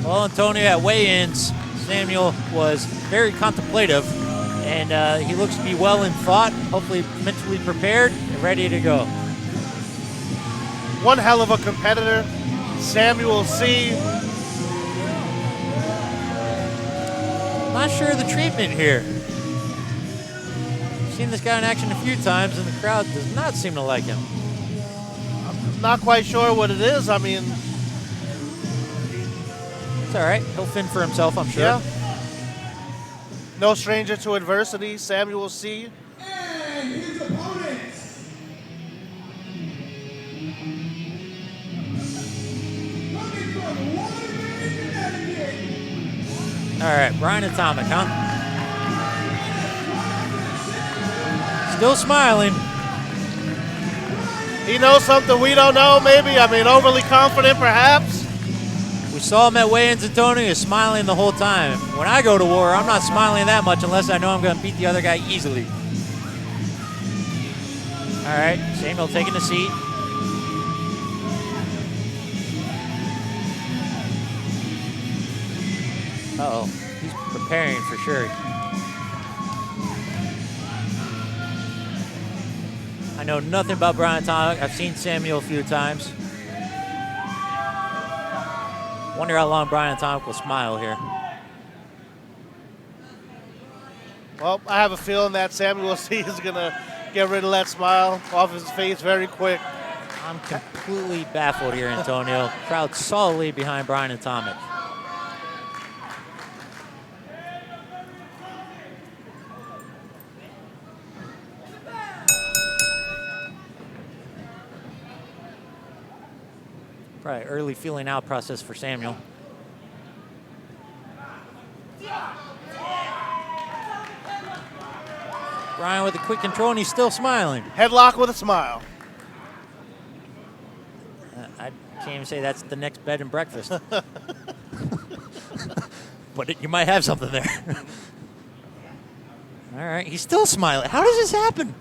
Well, Antonio, at weigh-ins, Samuel was very contemplative, and he looks to be well in thought, hopefully mentally prepared and ready to go. One hell of a competitor, Samuel C. Not sure of the treatment here. Seen this guy in action a few times, and the crowd does not seem to like him. I'm not quite sure what it is. I mean, it's all right. He'll fend for himself, I'm sure. Yeah. No stranger to adversity, Samuel C. And his opponents. Looking from Waterbury, Connecticut. All right, Brian Atomic, huh? Still smiling. He knows something we don't know, maybe. I mean, overly confident, perhaps. We saw him at weigh-ins, Antonio. He was smiling the whole time. When I go to war, I'm not smiling that much unless I know I'm going to beat the other guy easily. All right, Samuel taking the seat. Uh-oh, he's preparing for sure. I know nothing about Brian Atomic. I've seen Samuel a few times. Wonder how long Brian Atomic will smile here. Well, I have a feeling that Samuel C. is going to get rid of that smile off his face very quick. I'm completely baffled here, Antonio. Crowd solidly behind Brian Atomic. Probably early feeling out process for Samuel. Brian with a quick control, and he's still smiling. Headlock with a smile. I can't even say that's the next bed and breakfast. But you might have something there. All right, he's still smiling. How does this happen?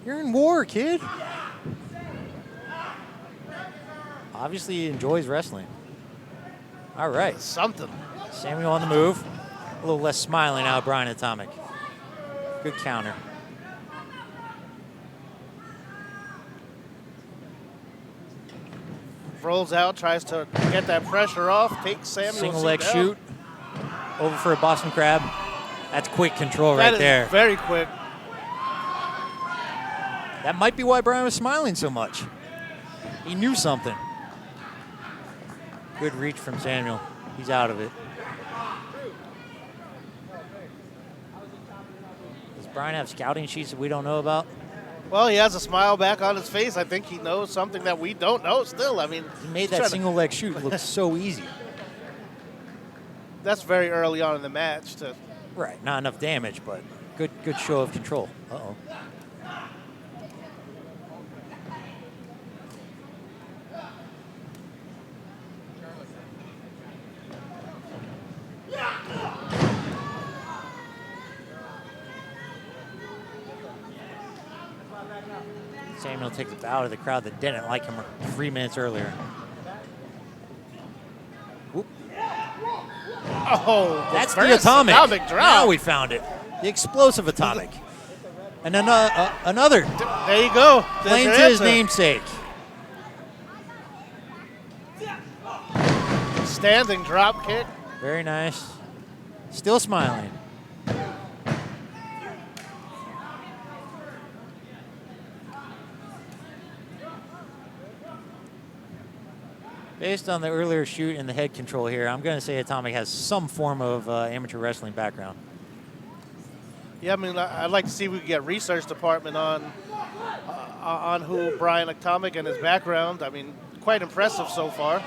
You're in war, kid. Obviously, he enjoys wrestling. All right. Something. Samuel on the move. A little less smiling now, Brian Atomic. Good counter. Rolls out, tries to get that pressure off, takes Samuel Single C. leg down. shoot. Over for a Boston Crab. That's quick control That right is there. very quick. That might be why Brian was smiling so much. He knew something. Good reach from Samuel. He's out of it. Does Brian have scouting sheets that we don't know about? Well, he has a smile back on his face. I think he knows something that we don't know still. I mean, He made that single leg shoot look so easy. That's very early on in the match. Right, not enough damage, but good show of control. Uh-oh. Samuel takes a bow to the crowd that didn't like him 3 minutes earlier. Whoop. Oh, That's the Atomic. Atomic drop. Now we found it. The explosive Atomic. And another. There you go. Playing to his namesake. Standing drop kick. Very nice. Still smiling. Based on the earlier shoot and the head control here, I'm going to say Atomic has some form of amateur wrestling background. Yeah, I mean, I'd like to see if we could get research department on who Brian Atomic and his background. I mean, quite impressive so far.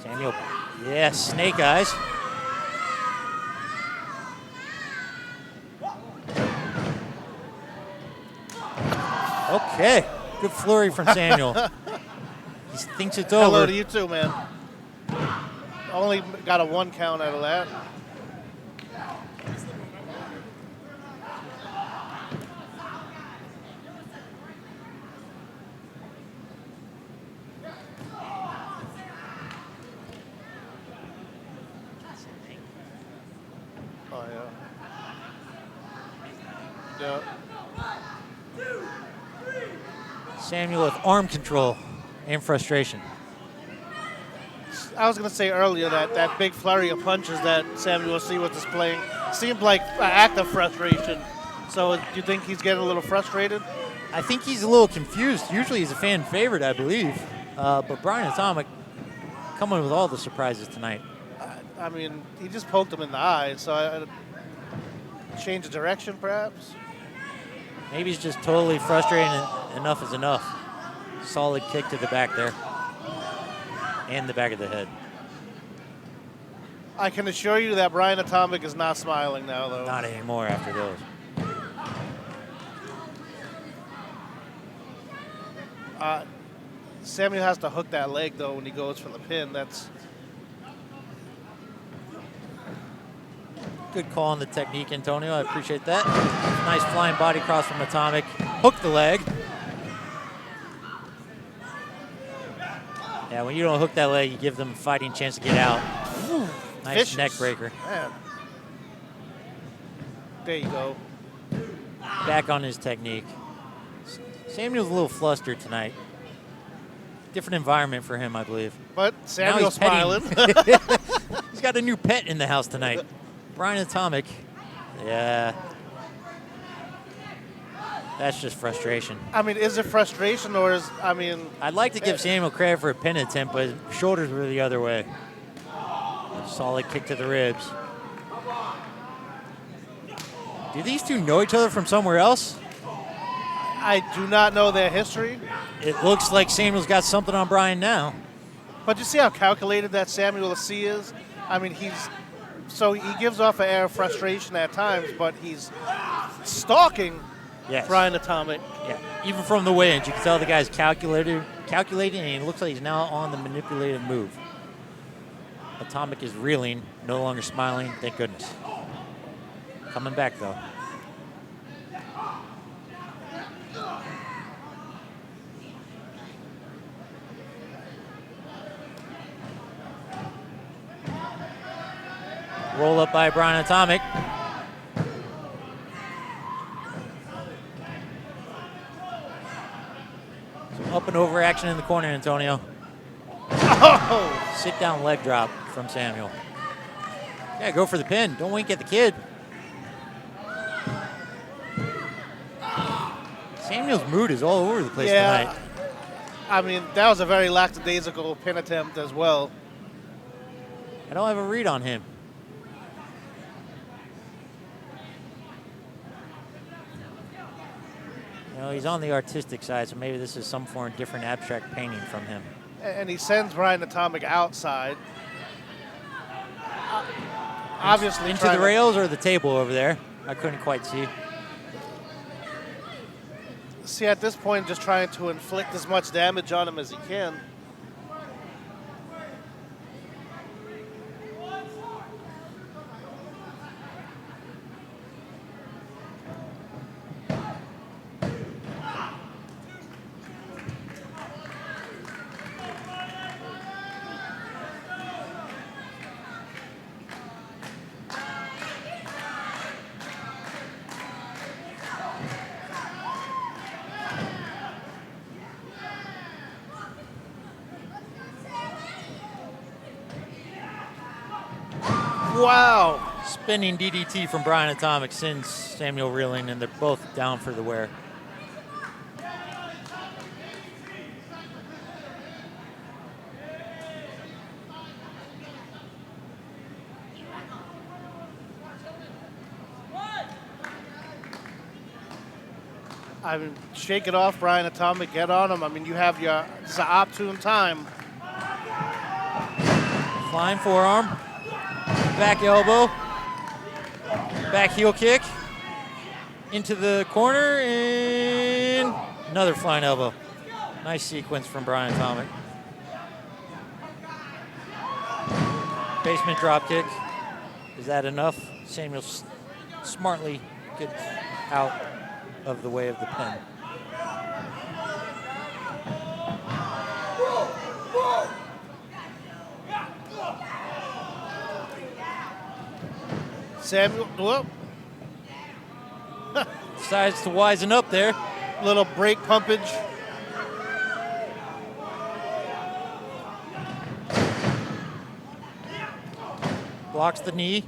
Samuel, yes, snake eyes. Okay, good flurry from Samuel. He thinks it's over. Hello to you too, man. Only got a 1 count out of that. Oh, yeah. Samuel with arm control and frustration. I was going to say earlier that big flurry of punches that Samuel C was displaying seemed like an act of frustration. So do you think he's getting a little frustrated? I think he's a little confused. Usually he's a fan favorite, I believe. But Brian Atomic coming with all the surprises tonight. I mean, he just poked him in the eye, so I change of direction, perhaps? Maybe he's just totally frustrated and enough is enough. Solid kick to the back there. And the back of the head. I can assure you that Brian Atomic is not smiling now, though. Not anymore after those. Samuel has to hook that leg, though, when he goes for the pin. That's good call on the technique, Antonio. I appreciate that. Nice flying body cross from Atomic. Hook the leg. Yeah, when you don't hook that leg, you give them a fighting chance to get out. Ooh, nice vicious. neck breaker. Man. There you go. Back on his technique. Samuel's a little flustered tonight. Different environment for him, I believe. But Now Samuel's he's petting. smiling. He's got a new pet in the house tonight. Brian Atomic. Yeah. That's just frustration. I mean, is it frustration or is, I mean... I'd like to give Samuel credit for a pin attempt, but his shoulders were the other way. Solid kick to the ribs. Do these two know each other from somewhere else? I do not know their history. It looks like Samuel's got something on Brian now. But you see how calculated that Samuel C is? I mean, he gives off an air of frustration at times, but he's stalking Brian Atomic. Yeah, even from the weigh-ins, you can tell the guy's calculating, and he looks like he's now on the manipulative move. Atomic is reeling, no longer smiling, thank goodness. Coming back, though. Roll up by Brian Atomic. Some up and over action in the corner, Antonio. Oh! Sit down leg drop from Samuel. Yeah, go for the pin. Don't wink at the kid. Samuel's mood is all over the place tonight. I mean, that was a very lackadaisical pin attempt as well. I don't have a read on him. You know, he's on the artistic side, so maybe this is some form of different abstract painting from him. And he sends Brian Atomic outside. Obviously into the rails or the table over there. I couldn't quite see. See, at this point, just trying to inflict as much damage on him as he can. Wow. Spinning DDT from Brian Atomic sends Samuel reeling, and they're both down for the wear. I mean, shake it off, Brian Atomic. Get on him. I mean, you have your opportune time. Flying forearm. Back elbow. Back heel kick. Into the corner, and another flying elbow. Nice sequence from Brian Atomic. Basement drop kick. Is that enough? Samuel smartly gets out of the way of the pin. Samuel, whoop, Decides to wisen up there. little brake pumpage. Blocks the knee.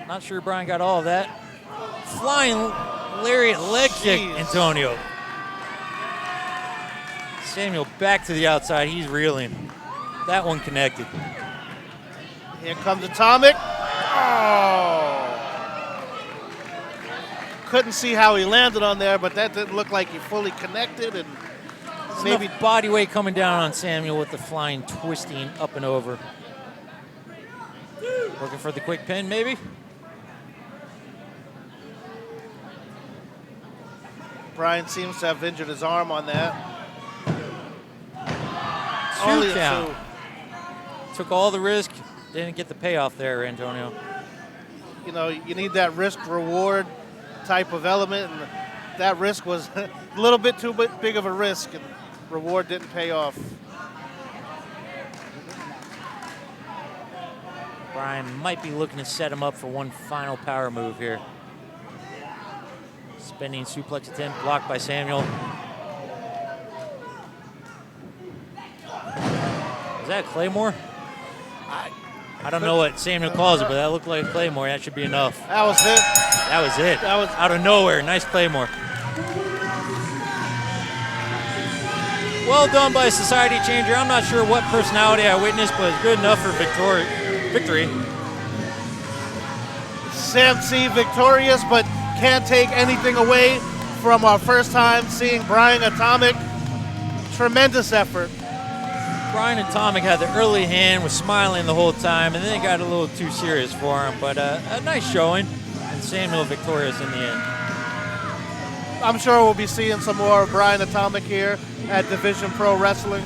Not sure Brian got all of that. Flying lariat leg kick, Jeez. Antonio. Samuel back to the outside. He's reeling. That one connected. Here comes Atomic. Oh. Couldn't see how he landed on there, but that didn't look like he fully connected. And Maybe maybe body weight coming down on Samuel with the flying twisting up and over. Looking for the quick pin, maybe? Brian seems to have injured his arm on that. Two Only a count. two. Took all the risk. Didn't get the payoff there, Antonio. You know, you need that risk-reward type of element, and that risk was a little bit too big of a risk, and reward didn't pay off. Brian might be looking to set him up for one final power move here. Spinning suplex attempt blocked by Samuel. Is that a Claymore? I don't know what Samuel calls it, but that looked like a Claymore. That should be enough. That was it. That was it. That was- out of nowhere. Nice Claymore. Well done by Society Changer. I'm not sure what personality I witnessed, but it's good enough for victory. Sam C victorious, but can't take anything away from our first time seeing Brian Atomic. Tremendous effort. Brian Atomic had the early hand, was smiling the whole time, and then it got a little too serious for him. But a nice showing, and Samuel victorious in the end. I'm sure we'll be seeing some more of Brian Atomic here at Division Pro Wrestling.